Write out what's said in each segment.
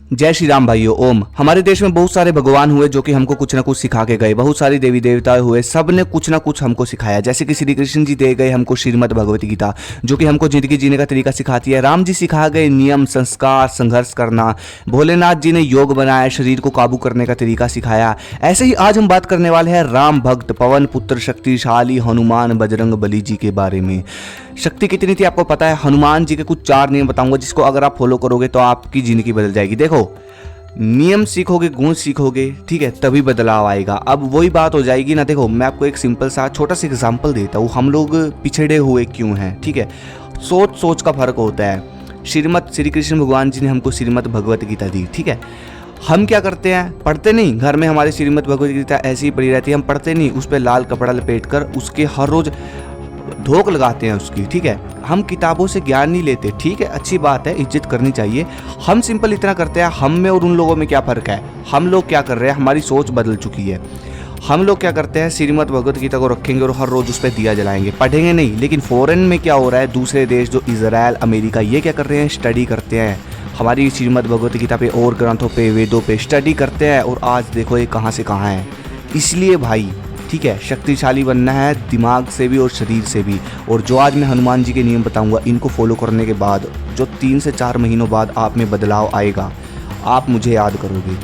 जय श्री राम भाइयों। ओम। हमारे देश में बहुत सारे भगवान हुए जो कि हमको कुछ ना कुछ सिखा के गए। बहुत सारी देवी देवता हुए, सब ने कुछ ना कुछ हमको सिखाया। जैसे कि श्री कृष्ण जी दे गए हमको श्रीमद् भगवत गीता, जो कि हमको जिंदगी जीने का तरीका सिखाती है। राम जी सिखा गए नियम, संस्कार, संघर्ष करना। भोलेनाथ जी ने योग बनाया, शरीर को काबू करने का तरीका सिखाया। ऐसे ही आज हम बात करने वाले हैं राम भक्त, पवन पुत्र, शक्तिशाली हनुमान बजरंग बली जी के बारे में। शक्ति कितनी थी आपको पता है? हनुमान जी के कुछ 4 नियम बताऊंगा जिसको अगर आप फॉलो करोगे तो आपकी जिंदगी बदल जाएगी। देखो, नियम सीखोगे, गुण सीखोगे, ठीक है, तभी बदलाव आएगा। अब वही बात हो जाएगी ना। देखो, मैं आपको एक सिंपल सा छोटा सा एग्जांपल देता हूँ। हम लोग पिछड़े हुए क्यों हैं? ठीक है, सोच का फर्क होता है। श्री कृष्ण भगवान जी ने हमको श्रीमद् भगवत गीता दी, ठीक है। हम क्या करते हैं? पढ़ते नहीं। घर में हमारे श्रीमद् भगवत गीता ऐसी ही पड़ी रहती है, हम पढ़ते नहीं। उस पर लाल कपड़ा लपेट कर उसके हर रोज धोख लगाते हैं उसकी, ठीक है। हम किताबों से ज्ञान नहीं लेते, ठीक है, अच्छी बात है, इज्जत करनी चाहिए। हम सिंपल इतना करते हैं, हम में और उन लोगों में क्या फ़र्क है? हम लोग क्या कर रहे हैं? हमारी सोच बदल चुकी है। हम लोग क्या करते हैं? श्रीमद् भगवत गीता को रखेंगे और हर रोज़ उस पर दिया जलाएंगे, पढ़ेंगे नहीं। लेकिन फ़ॉरेन में क्या हो रहा है? दूसरे देश जो इजराइल, अमेरिका, ये क्या कर रहे हैं? स्टडी करते हैं हमारी श्रीमद् भगवत गीता पे और ग्रंथों पे, वेदों पे स्टडी करते हैं। और आज देखो ये कहाँ से कहाँ है। इसलिए भाई, ठीक है, शक्तिशाली बनना है दिमाग से भी और शरीर से भी। और जो आज मैं हनुमान जी के नियम बताऊंगा, इनको फॉलो करने के बाद जो 3 से 4 महीनों बाद आप में बदलाव आएगा, आप मुझे याद करोगे।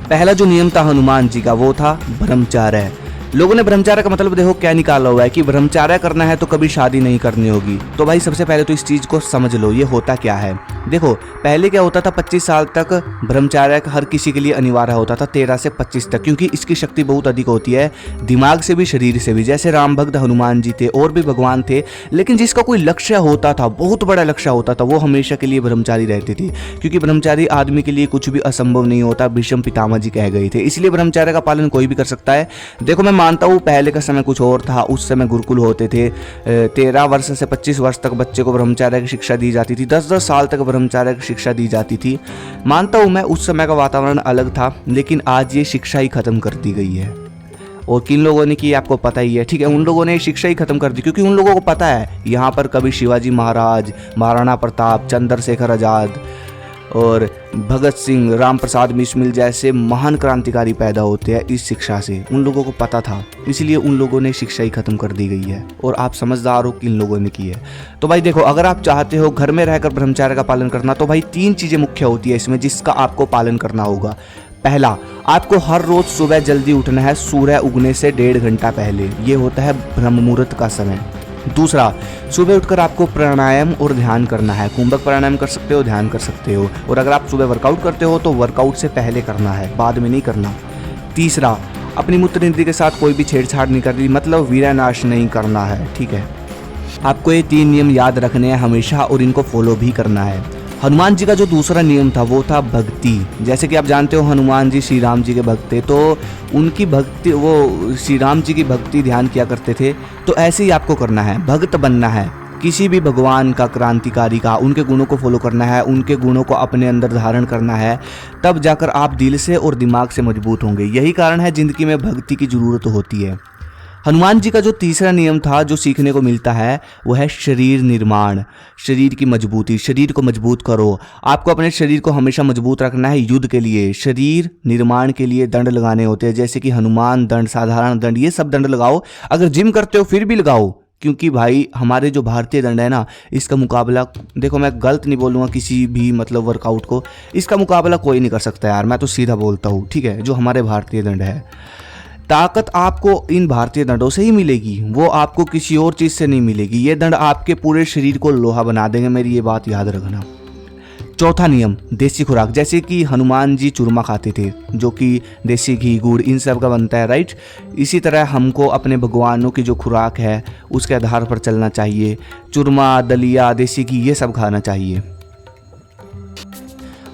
पहला जो नियम था हनुमान जी का, वो था ब्रह्मचर्य। लोगों ने ब्रह्मचर्य का मतलब देखो क्या निकाला हुआ है कि ब्रह्मचर्य करना है तो कभी शादी नहीं करनी होगी। तो भाई सबसे पहले तो इस चीज़ को समझ लो, ये होता क्या है। देखो, पहले क्या होता था, 25 साल तक ब्रह्मचर्य हर किसी के लिए अनिवार्य होता था, 13 से 25 तक, क्योंकि इसकी शक्ति बहुत अधिक होती है, दिमाग से भी शरीर से भी। जैसे राम भक्त हनुमान जी थे, और भी भगवान थे, लेकिन जिसका कोई लक्ष्य होता था, बहुत बड़ा लक्ष्य होता था, वो हमेशा के लिए ब्रह्मचारी रहती थी। क्योंकि ब्रह्मचारी आदमी के लिए कुछ भी असंभव नहीं होता, भीष्म पितामह जी कह गए थे। इसलिए ब्रह्मचर्य का पालन कोई भी कर सकता है। देखो, मैं मानता हूँ पहले का समय कुछ और था, उस समय गुरुकुल होते थे। 13 वर्ष से 25 वर्ष तक बच्चे को ब्रह्मचर्य की शिक्षा दी जाती थी, 10-10 साल तक ब्रह्मचर्य की शिक्षा दी जाती थी। मानता हूँ मैं, उस समय का वातावरण अलग था, लेकिन आज ये शिक्षा ही खत्म कर दी गई है। और किन लोगों ने की आपको पता ही है, ठीक है। उन लोगों ने शिक्षा ही खत्म कर दी, क्योंकि उन लोगों को पता है यहाँ पर कभी शिवाजी महाराज, महाराणा प्रताप, चंद्रशेखर आज़ाद और भगत सिंह, राम प्रसाद बिस्मिल जैसे महान क्रांतिकारी पैदा होते हैं इस शिक्षा से। उन लोगों को पता था, इसलिए उन लोगों ने शिक्षा ही खत्म कर दी गई है। और आप समझदार हो कि इन लोगों ने की है। तो भाई देखो, अगर आप चाहते हो घर में रहकर ब्रह्मचर्य का पालन करना, तो भाई 3 चीज़ें मुख्य होती है इसमें, जिसका आपको पालन करना होगा। पहला, आपको हर रोज सुबह जल्दी उठना है, सूर्य उगने से 1.5 घंटा पहले। ये होता है ब्रह्म मुहूर्त का समय। दूसरा, सुबह उठकर आपको प्राणायाम और ध्यान करना है। कुंभक प्राणायाम कर सकते हो, ध्यान कर सकते हो। और अगर आप सुबह वर्कआउट करते हो तो वर्कआउट से पहले करना है, बाद में नहीं करना। तीसरा, अपनी मूत्र इंद्रिय के साथ कोई भी छेड़छाड़ नहीं करनी, मतलब वीरनाश नहीं करना है, ठीक है। आपको ये 3 नियम याद रखने हैं हमेशा, और इनको फॉलो भी करना है। हनुमान जी का जो दूसरा नियम था वो था भक्ति। जैसे कि आप जानते हो हनुमान जी श्री राम जी के भक्त थे, तो उनकी भक्ति, वो श्री राम जी की भक्ति ध्यान किया करते थे। तो ऐसे ही आपको करना है, भक्त बनना है किसी भी भगवान का, क्रांतिकारी का। उनके गुणों को फॉलो करना है, उनके गुणों को अपने अंदर धारण करना है, तब जाकर आप दिल से और दिमाग से मजबूत होंगे। यही कारण है जिंदगी में भक्ति की जरूरत होती है। हनुमान जी का जो तीसरा नियम था जो सीखने को मिलता है, वो है शरीर निर्माण, शरीर की मजबूती। शरीर को मजबूत करो। आपको अपने शरीर को हमेशा मजबूत रखना है युद्ध के लिए। शरीर निर्माण के लिए दंड लगाने होते हैं, जैसे कि हनुमान दंड, साधारण दंड, ये सब दंड लगाओ। अगर जिम करते हो फिर भी लगाओ, क्योंकि भाई हमारे जो भारतीय दंड है ना, इसका मुकाबला, देखो मैं गलत नहीं बोलूँगा किसी भी मतलब वर्कआउट को, इसका मुकाबला कोई नहीं कर सकता यार, मैं तो सीधा बोलता हूँ, ठीक है। जो हमारे भारतीय दंड है, ताकत आपको इन भारतीय दंडों से ही मिलेगी, वो आपको किसी और चीज़ से नहीं मिलेगी। ये दंड आपके पूरे शरीर को लोहा बना देंगे, मेरी ये बात याद रखना। चौथा नियम, देसी खुराक। जैसे कि हनुमान जी चूरमा खाते थे, जो कि देसी घी, गुड़, इन सब का बनता है, राइट। इसी तरह हमको अपने भगवानों की जो खुराक है उसके आधार पर चलना चाहिए। चूरमा, दलिया, देसी घी, ये सब खाना चाहिए।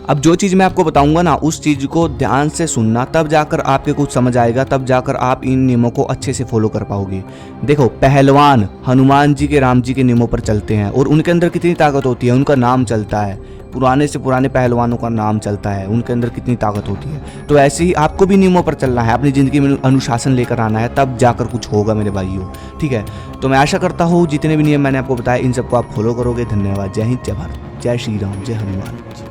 अब जो चीज़ मैं आपको बताऊंगा ना, उस चीज़ को ध्यान से सुनना, तब जाकर आपके कुछ समझ आएगा, तब जाकर आप इन नियमों को अच्छे से फॉलो कर पाओगे। देखो, पहलवान हनुमान जी के, राम जी के नियमों पर चलते हैं, और उनके अंदर कितनी ताकत होती है, उनका नाम चलता है। पुराने से पुराने पहलवानों का नाम चलता है, उनके अंदर कितनी ताकत होती है। तो ऐसे ही आपको भी नियमों पर चलना है, अपनी ज़िंदगी में अनुशासन लेकर आना है, तब जाकर कुछ होगा मेरे भाइयों, ठीक है। तो मैं आशा करता हूँ जितने भी नियम मैंने आपको बताए, इन सबको आप फॉलो करोगे। धन्यवाद। जय हिंद, जय भारत, जय श्री राम, जय हनुमान जी।